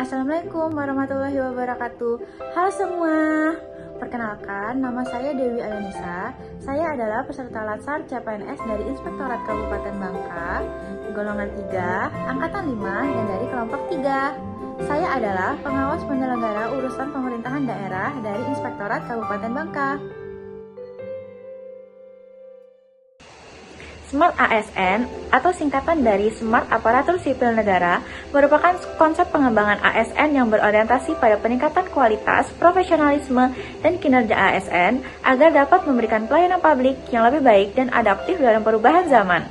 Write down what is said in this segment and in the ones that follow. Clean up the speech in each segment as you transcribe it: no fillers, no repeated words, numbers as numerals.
Assalamualaikum warahmatullahi wabarakatuh. Halo semua, perkenalkan nama saya Dewi Ayanisa. Saya adalah peserta Latsar CPNS dari Inspektorat Kabupaten Bangka, golongan 3, angkatan 5, dan dari kelompok 3. Saya adalah pengawas penyelenggara urusan pemerintahan daerah dari Inspektorat Kabupaten Bangka. Smart ASN atau singkatan dari Smart Aparatur Sipil Negara merupakan konsep pengembangan ASN yang berorientasi pada peningkatan kualitas, profesionalisme, dan kinerja ASN agar dapat memberikan pelayanan publik yang lebih baik dan adaptif dalam perubahan zaman.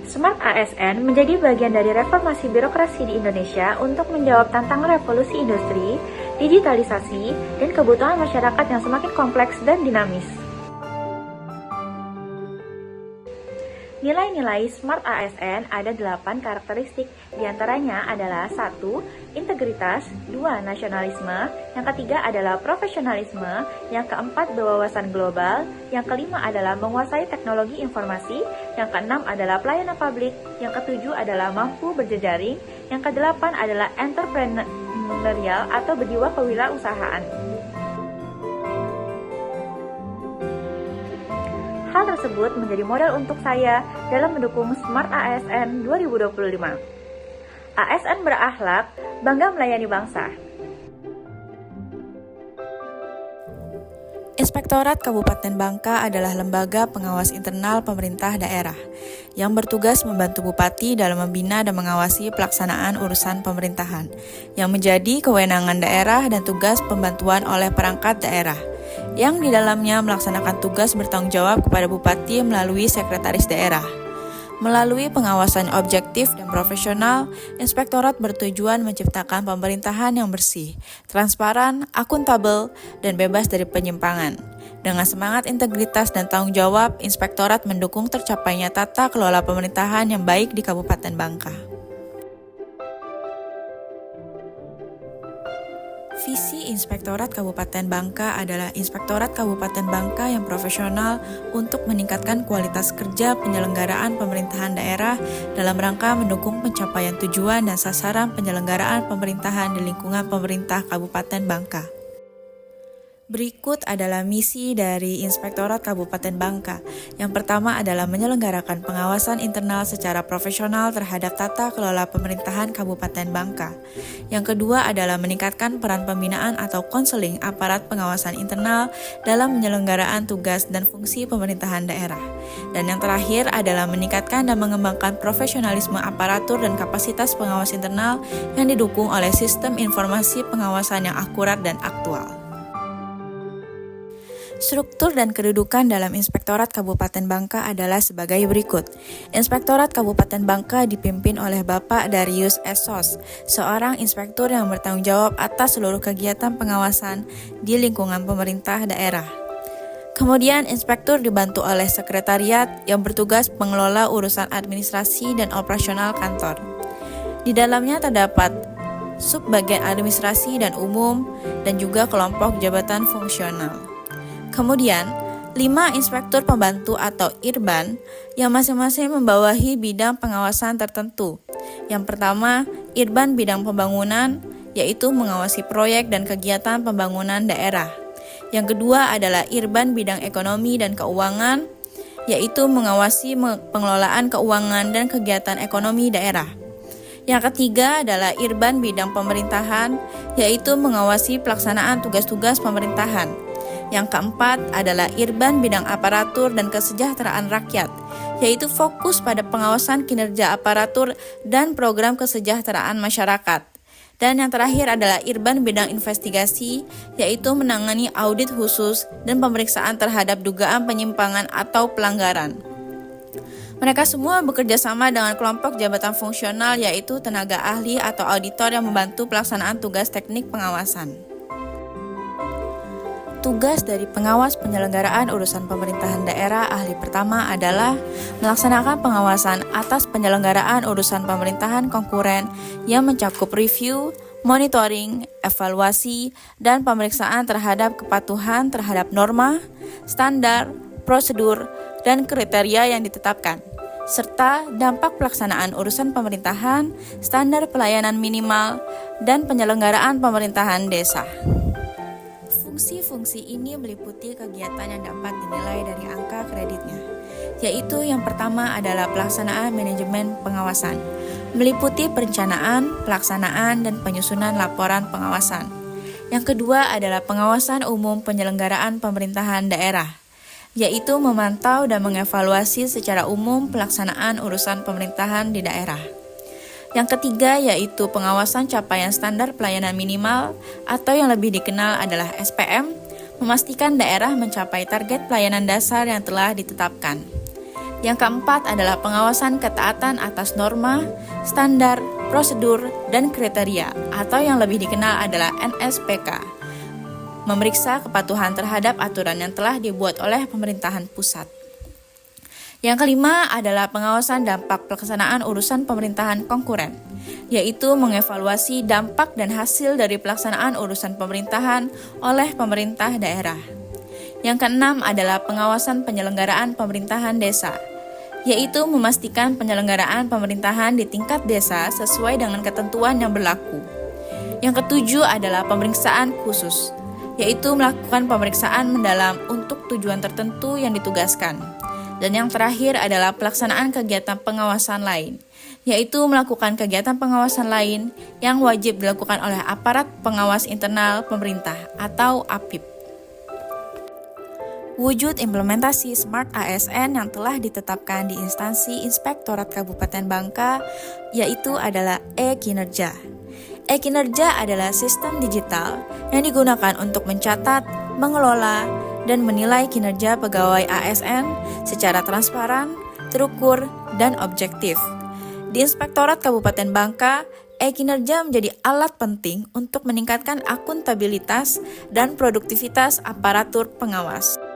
Smart ASN menjadi bagian dari reformasi birokrasi di Indonesia untuk menjawab tantangan revolusi industri, digitalisasi, dan kebutuhan masyarakat yang semakin kompleks dan dinamis. Nilai-nilai Smart ASN ada 8 karakteristik, diantaranya adalah 1. Integritas, 2. Nasionalisme, yang ketiga adalah profesionalisme, yang keempat berwawasan global, yang kelima adalah menguasai teknologi informasi, yang keenam adalah pelayanan publik, yang ketujuh adalah mampu berjejaring, yang kedelapan adalah entrepreneurial atau berjiwa kewirausahaan. Hal tersebut menjadi modal untuk saya dalam mendukung Smart ASN 2025. ASN berakhlak, bangga melayani bangsa. Inspektorat Kabupaten Bangka adalah lembaga pengawas internal pemerintah daerah yang bertugas membantu Bupati dalam membina dan mengawasi pelaksanaan urusan pemerintahan yang menjadi kewenangan daerah dan tugas pembantuan oleh perangkat daerah yang di dalamnya melaksanakan tugas bertanggung jawab kepada Bupati melalui Sekretaris Daerah. Melalui pengawasan objektif dan profesional, Inspektorat bertujuan menciptakan pemerintahan yang bersih, transparan, akuntabel, dan bebas dari penyimpangan. Dengan semangat integritas dan tanggung jawab, Inspektorat mendukung tercapainya tata kelola pemerintahan yang baik di Kabupaten Bangka. Visi Inspektorat Kabupaten Bangka adalah Inspektorat Kabupaten Bangka yang profesional untuk meningkatkan kualitas kerja penyelenggaraan pemerintahan daerah dalam rangka mendukung pencapaian tujuan dan sasaran penyelenggaraan pemerintahan di lingkungan pemerintah Kabupaten Bangka. Berikut adalah misi dari Inspektorat Kabupaten Bangka. Yang pertama adalah menyelenggarakan pengawasan internal secara profesional terhadap tata kelola pemerintahan Kabupaten Bangka. Yang kedua adalah meningkatkan peran pembinaan atau konseling aparat pengawasan internal dalam penyelenggaraan tugas dan fungsi pemerintahan daerah. Dan yang terakhir adalah meningkatkan dan mengembangkan profesionalisme aparatur dan kapasitas pengawas internal yang didukung oleh sistem informasi pengawasan yang akurat dan aktual. Struktur dan kedudukan dalam Inspektorat Kabupaten Bangka adalah sebagai berikut. Inspektorat Kabupaten Bangka dipimpin oleh Bapak Darius Esos, seorang inspektur yang bertanggung jawab atas seluruh kegiatan pengawasan di lingkungan pemerintah daerah. Kemudian inspektur dibantu oleh sekretariat yang bertugas mengelola urusan administrasi dan operasional kantor. Di dalamnya terdapat subbagian administrasi dan umum dan juga kelompok jabatan fungsional. Kemudian, 5 inspektur pembantu atau IRBAN yang masing-masing membawahi bidang pengawasan tertentu. Yang pertama, IRBAN bidang pembangunan, yaitu mengawasi proyek dan kegiatan pembangunan daerah. Yang kedua adalah IRBAN bidang ekonomi dan keuangan, yaitu mengawasi pengelolaan keuangan dan kegiatan ekonomi daerah. Yang ketiga adalah IRBAN bidang pemerintahan, yaitu mengawasi pelaksanaan tugas-tugas pemerintahan. Yang keempat adalah IRBAN bidang aparatur dan kesejahteraan rakyat, yaitu fokus pada pengawasan kinerja aparatur dan program kesejahteraan masyarakat. Dan yang terakhir adalah IRBAN bidang investigasi, yaitu menangani audit khusus dan pemeriksaan terhadap dugaan penyimpangan atau pelanggaran. Mereka semua bekerja sama dengan kelompok jabatan fungsional, yaitu tenaga ahli atau auditor yang membantu pelaksanaan tugas teknik pengawasan. Tugas dari pengawas penyelenggaraan urusan pemerintahan daerah ahli pertama adalah melaksanakan pengawasan atas penyelenggaraan urusan pemerintahan konkuren yang mencakup review, monitoring, evaluasi, dan pemeriksaan terhadap kepatuhan terhadap norma, standar, prosedur, dan kriteria yang ditetapkan, serta dampak pelaksanaan urusan pemerintahan, standar pelayanan minimal, dan penyelenggaraan pemerintahan desa. Fungsi-fungsi ini meliputi kegiatan yang dapat dinilai dari angka kreditnya, yaitu yang pertama adalah pelaksanaan manajemen pengawasan, meliputi perencanaan, pelaksanaan, dan penyusunan laporan pengawasan. Yang kedua adalah pengawasan umum penyelenggaraan pemerintahan daerah, yaitu memantau dan mengevaluasi secara umum pelaksanaan urusan pemerintahan di daerah. Yang ketiga yaitu pengawasan capaian standar pelayanan minimal atau yang lebih dikenal adalah SPM, memastikan daerah mencapai target pelayanan dasar yang telah ditetapkan. Yang keempat adalah pengawasan ketaatan atas norma, standar, prosedur, dan kriteria atau yang lebih dikenal adalah NSPK, memeriksa kepatuhan terhadap aturan yang telah dibuat oleh pemerintahan pusat. Yang kelima adalah pengawasan dampak pelaksanaan urusan pemerintahan konkuren, yaitu mengevaluasi dampak dan hasil dari pelaksanaan urusan pemerintahan oleh pemerintah daerah. Yang keenam adalah pengawasan penyelenggaraan pemerintahan desa, yaitu memastikan penyelenggaraan pemerintahan di tingkat desa sesuai dengan ketentuan yang berlaku. Yang ketujuh adalah pemeriksaan khusus, yaitu melakukan pemeriksaan mendalam untuk tujuan tertentu yang ditugaskan. Dan yang terakhir adalah pelaksanaan kegiatan pengawasan lain, yaitu melakukan kegiatan pengawasan lain yang wajib dilakukan oleh aparat pengawas internal pemerintah atau APIP. Wujud implementasi Smart ASN yang telah ditetapkan di instansi Inspektorat Kabupaten Bangka yaitu adalah e-kinerja. E-kinerja adalah sistem digital yang digunakan untuk mencatat, mengelola, dan menilai kinerja pegawai ASN secara transparan, terukur, dan objektif. Di Inspektorat Kabupaten Bangka, e-kinerja menjadi alat penting untuk meningkatkan akuntabilitas dan produktivitas aparatur pengawas.